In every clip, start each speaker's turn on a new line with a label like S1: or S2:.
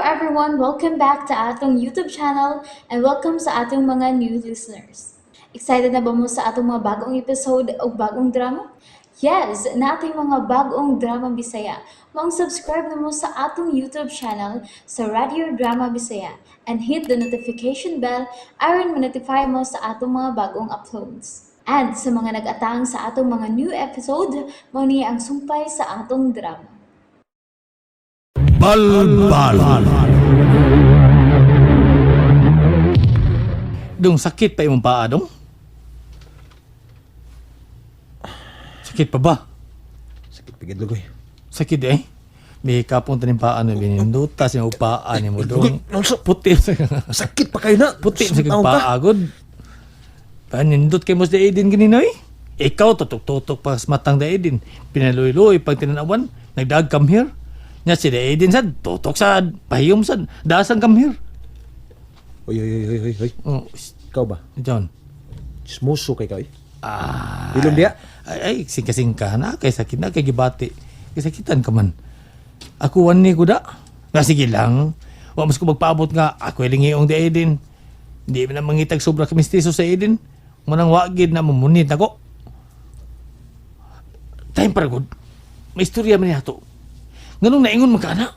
S1: everyone! Welcome back to atong YouTube channel and welcome sa atong mga new listeners. Excited na ba mo sa atong mga bagong episode o bagong drama? Yes, na ating mga bagong drama Bisaya. Mag-subscribe na mo sa atong YouTube channel sa Radio Drama Bisaya and hit the notification bell aron ma-notify mo sa atong mga bagong uploads. And sa mga nag-atang sa atong mga new episode, mo niya ang sumpay sa atong drama.
S2: Balbal. Dong sakit pa imong paa dong? Sakit pa ba?
S3: Sakit pigid lugoy.
S2: Sakit eh. May kapong tanim paa na binindutas yung paa ni mo dong.
S3: Nonso.
S2: Puti
S3: Sakit pa kayo na.
S2: puti sa
S3: Suntaw
S2: paa agod. Panindot kay mo sa Aiden gininoy. Ikaw tutok-tutok pa sa matang da Aiden. Pinaluy-luy pag tinanawan. Nagdag come here. Nya si Aiden sad tutok sad pahiyom sad. Dasan come here.
S3: Oy.
S2: Oh,
S3: Ikaw ba?
S2: John.
S3: Chismoso kay kay.
S2: Ah.
S3: Ilong diya.
S2: Ay, singka-singka na. Kay sakit na, kay gibati. Kay sakitan ka man. Ako wani ko da. Nga sige lang. Wa mas ko magpaabot nga. Ako ilingiong di Aiden. Di na mangitag sobra kamistiso sa Aiden. Munang wagid na mamunit ako. Time para good. May istorya man niya to. Ganun naingon magkana.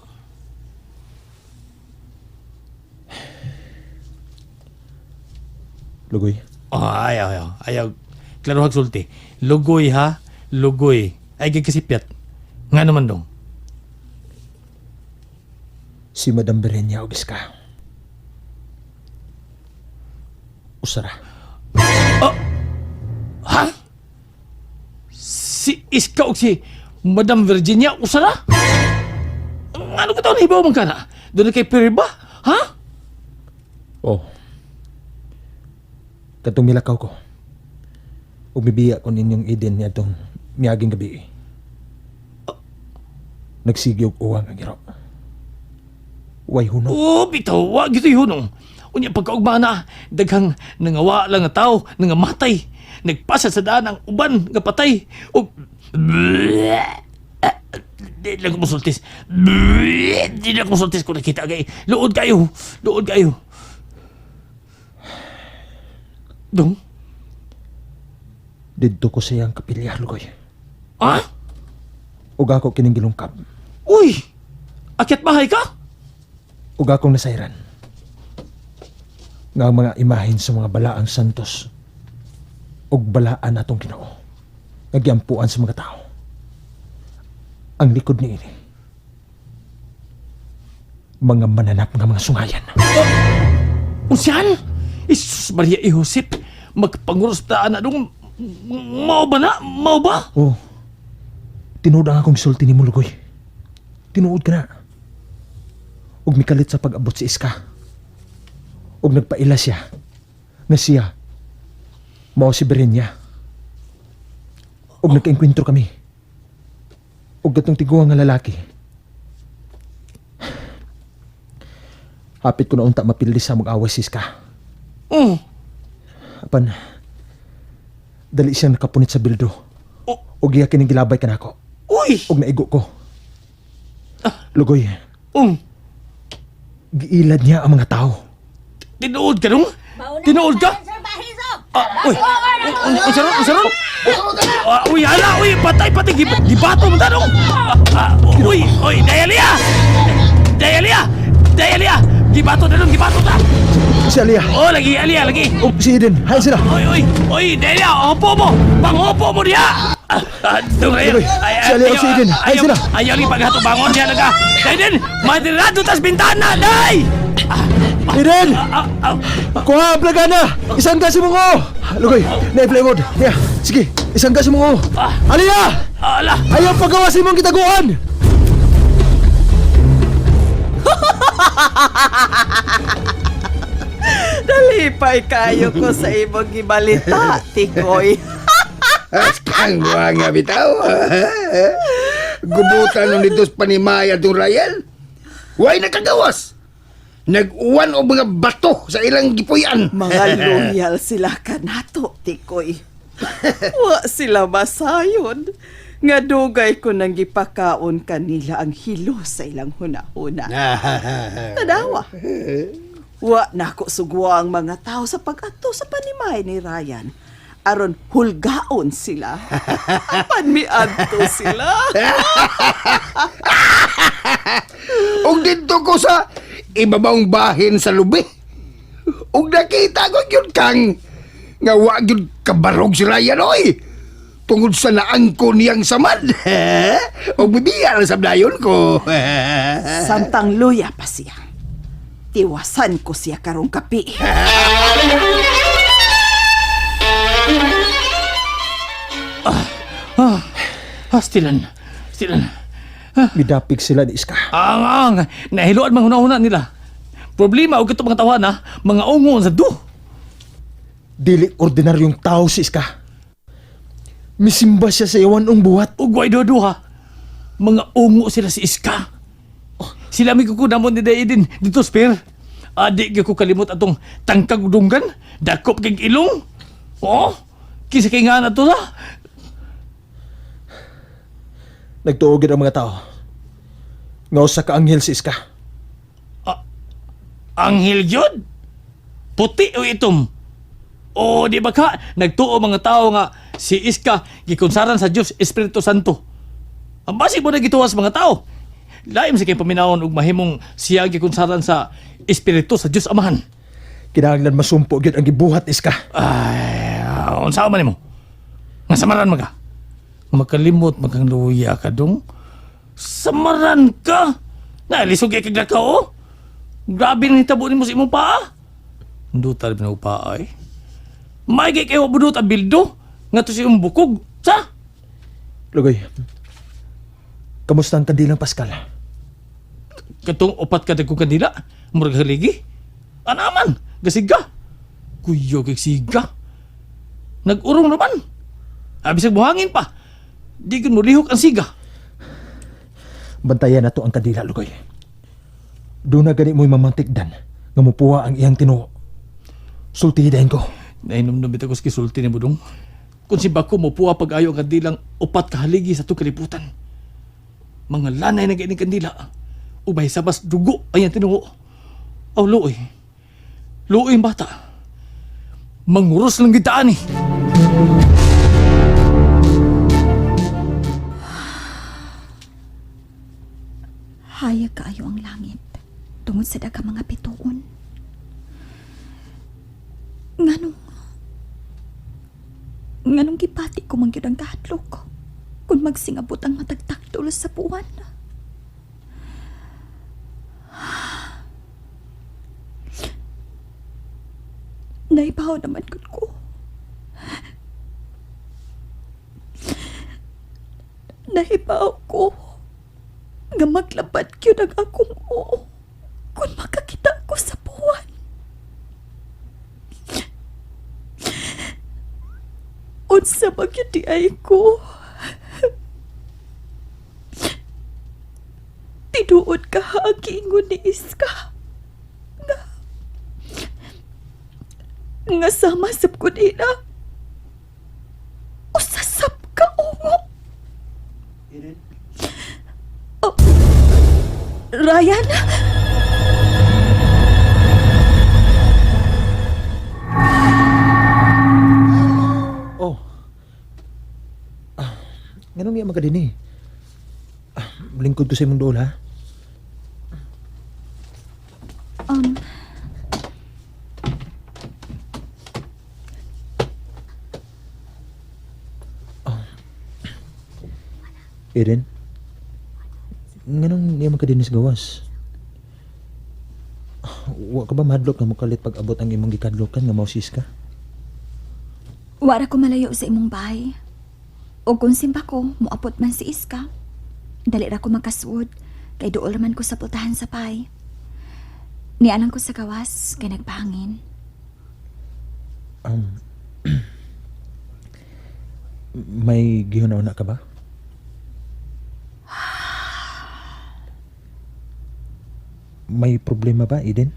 S3: Lugoy.
S2: Oh, ayaw. Klaro hagsulti. Lugoy ha. Lugoy. Ay, kikasipyat. Nga naman dong.
S3: Si Madam Berenya og iska. Usara.
S2: Ha? Si Iska o si Madam Virginia usara? Ano ka taon na ibaw man ka na? Doon na kay Piri ba? Ha?
S3: Oh. Katong milakaw ko. Ug mibiya ko ninyong Eden niya itong miyaging gabi. Nagsigyo og uwang ang iro. Way huno.
S2: Oo, bitaw. Wag ito yun. Unya pagkaugma na, daghang nangawa lang nga tao, nangamatay. Nagpasa sa daan ang uban nga patay. O... Di lang ko musultis. Di lang ko musultis kung nakita kay. Luod kayo. Dong?
S3: Didto ko siyang kapilyar, Lugoy.
S2: Ha?
S3: Ug ako kining gilungkab.
S2: Uy! Akyat bahay ka?
S3: Ug akong nasayran. Nga ang mga imahin sa mga balaang santos ug balaan atong Ginoo nagyampuan sa mga tao. Ang likod ni ini mga mananap nga mga sungayan.
S2: Unsiyan? Isus Maria y Josep, magpanguros ta na dong. Mao ba?
S3: Oh, tinuod ang akong sulti ni Mulugoy. Tinuod ka na. Ug mikalit sa pag-abot si Iska. Ug nagpaila siya na siya mao si Berenya. Ug nagkaengkwentro kami. Ug gatong tiguang nga lalaki. Hapit ko na unta mapildi sa mag-away si Iska. Apan, dali siyang nakapunit sa bildo.
S2: Oh.
S3: Ug iya kining gilabay ka na ako.
S2: Uy!
S3: Ug naigo ko. Lugoy, giilad niya ang mga tao.
S2: Tinuod ka dong? Tinuod ka? Uy! Usaron? Uy, hala! Uy, patay! Gibato mo tanong! Uy! Dayalia! Gibato ta!
S3: Si Alia,
S2: Oh, Alia!
S3: ug si Eden, hay sila.
S2: Uy, Dayalia! Hopo mo! Panghopo mo diya!
S3: Tuloy, si Alia ug si Eden, hay sila.
S2: Ayaw ni paghato bangon diya naga! Eden! Madirado tas bintana! Day!
S3: Eden! Kuha ang plaga na! Isang ka si Mungo! Lugoy, na-plywood. Yeah, sige, isang ka si Mungo. Alia!
S2: Ala!
S3: Ayaw pagawa si mong kitaguan!
S4: Nalipay kayo ko sa imong gibalita, Tikoy.
S5: Askang buha nga bitaw. Gubutan nung dito sa panimaya itong Rayel. Huwag nakagawas. Nag-uwan o mga bato sa ilang gipuyan.
S4: Mga loyal sila kanato, Tikoy. Wa sila masayon. Nga dugay ko nang gipakaon kanila ang hilo sa ilang huna-huna. Tadawa. Wa na ko sugwa ang mga tao sa pag-ato sa panimay ni Ryan. Aron hulgaon sila. Apan miadto sila.
S5: Og dito ko sa ibabang bahin sa lubi. Og nakita ko yun kang nga wa gyud kabarog si Ryan oy. Tungod sa naangko niyang samad. Og bibiya lang sa dayon ko.
S4: Samtang luya pa siya. Tiwasan ko siya karong kapi.
S2: Stilan.
S3: Midapig sila ni Iska.
S2: Ang nahiluan mga huna-huna nila. Problema og mga tawa na, mga ungon sa do.
S3: Dili ordinaryong tao si Iska. Misimba siya sa iwan ng buhat.
S2: Ug way duha. Mga ungo sila si Iska. Sila may kukunamon ni Daidin dito spare. Adik ko kalimot atong tangkag dunggan, dakop kag ilong. Oh, kisa kay nga na to na.
S3: Nagtuogid ang mga tao. Nga usa ka anghel si Iska.
S2: Anghel yun? Puti o itom? O di ba ka, nagtuo mga tao nga si Iska gikonsaran sa Diyos Espiritu Santo. Ang basi mo na gituwas mga tao. Laim sa kay paminawon ug mahimong siya gikonsaran sa Espiritu sa Diyos Amahan.
S3: Kinahanglan masumpo gyud ang gibuhat Iska.
S2: Ay, unsa man nimo? Nga samaran maga. Makalimot magang luya ka dong. Samaran ka. Nalisog kay kag ka oh. Grabe nang hitabo nimo sa imong paa. Nduta rin na upaa eh. May kay kayo budot ang bildo. Nga to si bukog. Sa?
S3: Lugoy. Kamusta ang kandilang Pascal?
S2: Katong upat ka dagkong kandila. Murag haligi. Anaman. Gasiga. Kuyo kay siga. Nag-urong naman. Abisag buhangin pa. Di ko mulihok ang siga.
S3: Bantayan na to ang kandila, Lugoy. Doon na gani mo'y mamantikdan nga mupuha ang iyang tinuo. Sultihidahin ko.
S2: Nainom bitaw ko sa kisulti ni Budong. Kung si Bako mo puwa pag-ayo ang kandilang upat kahaligi sa itong kaliputan. Mga lanay na ganyan kandila. Ubay sa bas dugo ayan tinuo. Aw luoy. Luoy ang bata. Manguros lang gitaan eh.
S6: Hayag kaayo ang langit tungod sa daghang mga bituon. Nganong gipati ko man gyud ang kahadlok ko kung magsingabot ang matagtak tulos sa buwan. Naibaw naman gud ko. Naibaw ko nga maglabad gyud ang akong oo kung makakita ko sa buwan. Unsa magyud di ay ko. Tinuod ka hagingon ni Iska. Nga sama sab ko nila. Usasab ka ungo. Oh, Ryan?
S3: Oh. Ganun niya magadini. Lingkod ko sa imong dool, ha? Eden? Ganun niya magkadini sa gawas. Wa ka ba madlok nga mukalit pag abot ang imong gikadlokan nga mausis ka?
S6: Wara ko malayo sa imong bahay. O kung simba ko, muapot man si Iska. Dali ra ko magkasuod, kay dool man ko sa pultahan sa pay. Nialang ko sa gawas, kay nagpahangin.
S3: May gihuna-una ka ba? May problema ba, Eden?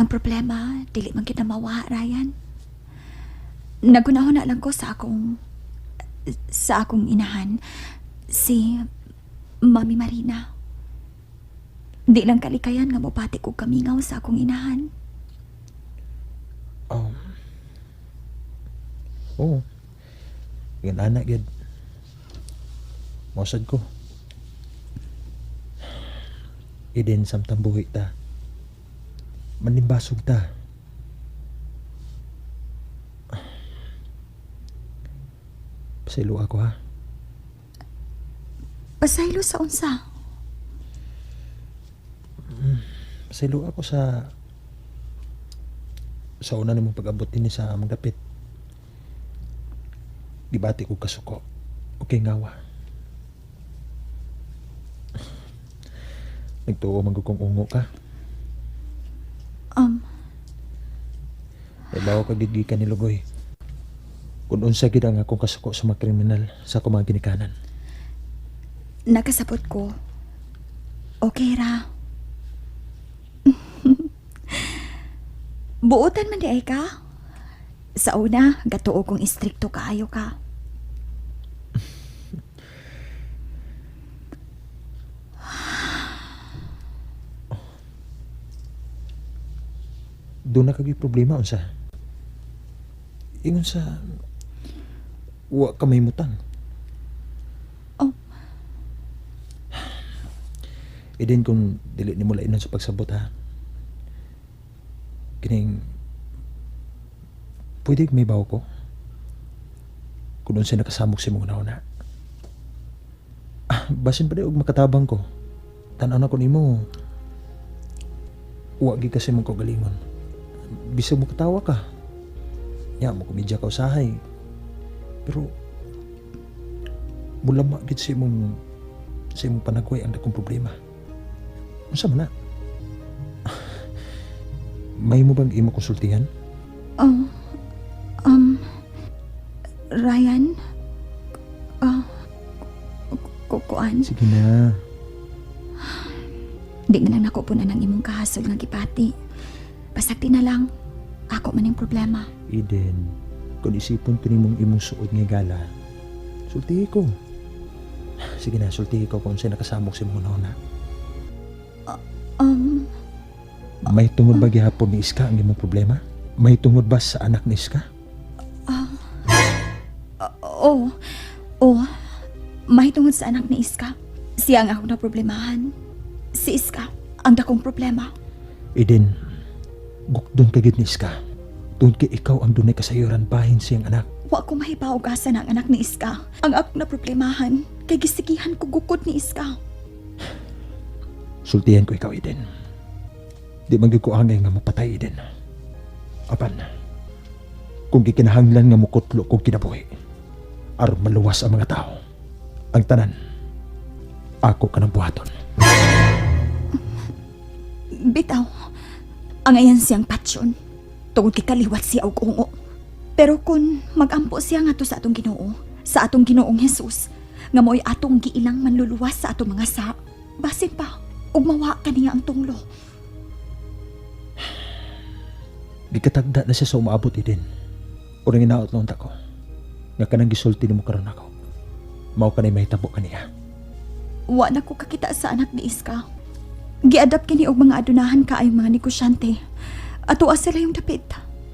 S6: Ang problema, dili man kita mawa, Ryan. Nagunahon na lang ko sa akong sa akong inahan, si Mami Marina. Di lang kalikayan nga mopati ko kamingaw sa akong inahan.
S3: Oo. Yan anak yun. Mausad ko. Eden samtang buhi ta. Manimbasog ta. Pasilo ako ha.
S6: Pasaylo sa unsa?
S3: Pasilo ako sa una nimong pag-abot din sa among dapit. Gibati ko kasuko. Okay ngawa. Nagtuo magkukong ungo ka. Ibawa ka gigikan ni Lugoy. Kung unsa gid ang akong kasuko sa mga kriminal sa akong mga ginikanan.
S6: Nakasabot ko. Okay ra. Buotan man di ay ka. Sa una, gatuo kong istrikto kaayo ka.
S3: Doon na kagi problema unsa. Ingon sa wa ka may mutang.
S6: Oh.
S3: Eden kung dili ni mo lainan sa pagsabot ha. Kining pwede may bawo ko. Kung unsa nakasamok si mong una. Basin pa di og makatabang ko. Tanaw na ko nimo. Wa gi kasi mong kagalingon. Bisag mo katawa ka. Ya, mo kumidya ka usahay. Pero mulama gid sa imong panagway ang dakong problema. Unsa man na? May mo bang imo konsultihan?
S6: Ryan? Kukuan?
S3: Sige na.
S6: Di na lang nako punan ng imong kahasol nga gipati. Pasakti na lang. Ako man yung problema.
S3: Eden, kung isipon ko nimong imong suod nga gala, sultihi ko. Sige na, sultihi ko kung sa'yo nakasamok si mong una. May tungod ba gihapon ni Iska ang imong problema? May tungod ba sa anak ni Iska?
S6: Oo. May tungod sa anak ni Iska. Siya ang ako na problemahan. Si Iska ang dakong problema.
S3: Eden, gukdon ka gid ni Iska. Tungod kay ikaw ang dunay kasayuran bahin siyang anak.
S6: Wa ko mahibaw asa na ang anak ni Iska. Ang ako na problemahan kay gisigihan ko gukod ni Iska.
S3: Sultihan ko ikaw, Eden. Di man gyud ko angay nga mapatay, Eden. Apan, kung gikinahanglan nga mukutlo kong kinabuhi, aron maluwas ang mga tao, ang tanan, ako ka ng buhaton.
S6: Bitaw, ang ayan siyang patsyon. Tungod kay kaliwat siya og ungo. Pero kung magampo siya nga to sa atong Ginoo, sa atong Ginoong Hesus, nga mo'y atong giilang manluluwas sa atong mga sa, basin pa, ug mawa kaniya ang tunglo.
S3: Gikatagda na siya sa umaabot, Eden. O nang inaot noon tako, nga kanang gisulti ni mo karon ako. Mao ka na mahitabo kaniya.
S6: Wa na ko kakita sa anak ni Iska. Giadap kini og mga adunahan kaayong mga negosyante. Ato sila yung dapit.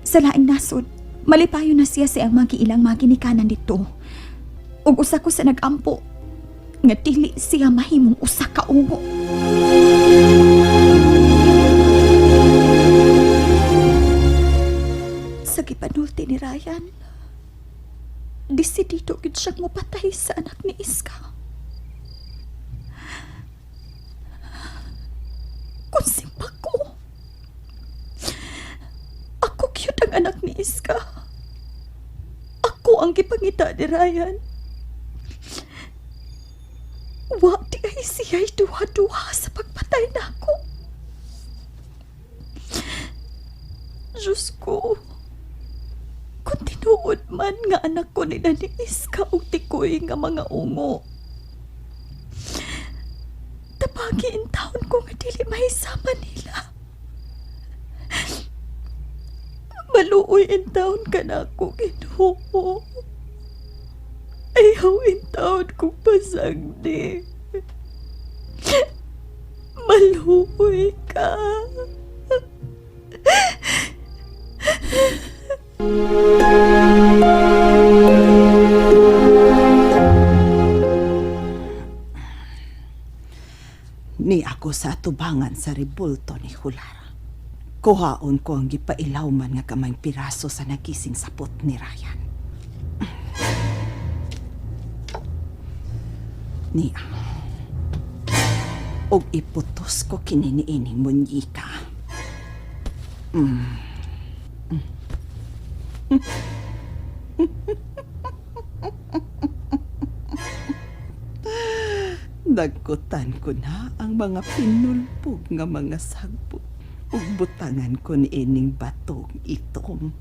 S6: Sa laing nasod, malipayo na siya sa ang mga ilang mga ginikanan dito. Ug usa ko sa nagampo, nga dili siya mahimong usa ka ungo. Sa gipanulti ni Ryan, desidido gid siyang mopatay sa anak ni Iska. Kung simpa ko, ako cute ang anak ni Iska. Ako ang gipangita ni Ryan. Wa di ay siya'y duha-duha sa pagpatay na ako. Diyos ko, kung tinuod man nga anak ko nila ni Iska o tikoy nga mga ungo, tapagiin taon ko nga dili mahisama nila. Maluoy in taon ka na ako, Ginoo. Ayaw in taon kong pasagdi. Maluoy ka.
S4: Ni ako sa atubangan sa ribulto ni Hulara. Kuhaon ko ang gipailawman nga kamay piraso sa nagising sapot ni Ryan. Niya. Og iputos ko kininiining munyika. Nagkutan ko na ang mga pinulpog nga mga sagbot ug butangan ko ni ining batong itong.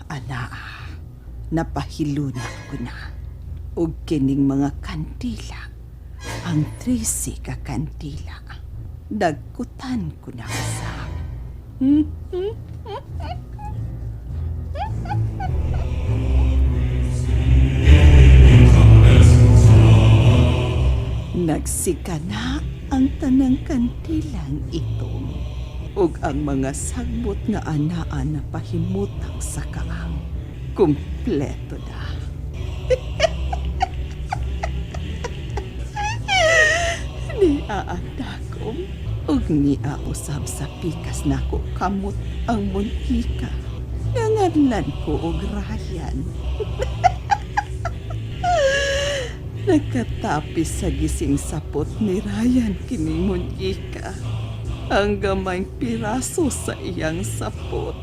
S4: Ana, napahilo na ko na. Ug kining mga kandila, ang 13 ka kandila, nagkutan ko na sa nagsika na ang tanang kantilang itong ug ang mga sagbot nga anaan na pahimutang sa kaang kumpleto na. Ni aadakom ug ni usab sa pikas nako kamot ang muntika nga nganlan ko og Ryan. Nagkatapis sa gising sapot ni Ryan kining munyika ang gamayng piraso sa iyang sapot.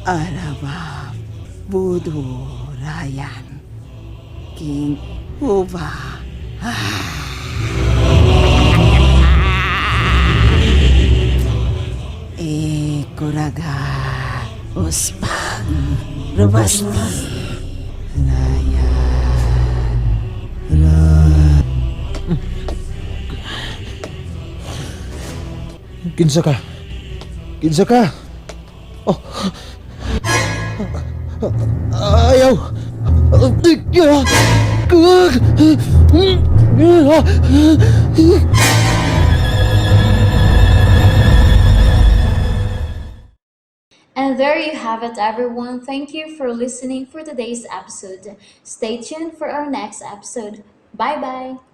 S4: Araba, Budo, Ryan, King Uva. Kuraga, Uspang, Rubasti,
S3: Kinsa ka? Kinsa ka? Oh. Ayaw.
S1: And there you have it, everyone. Thank you for listening for today's episode. Stay tuned for our next episode. Bye bye.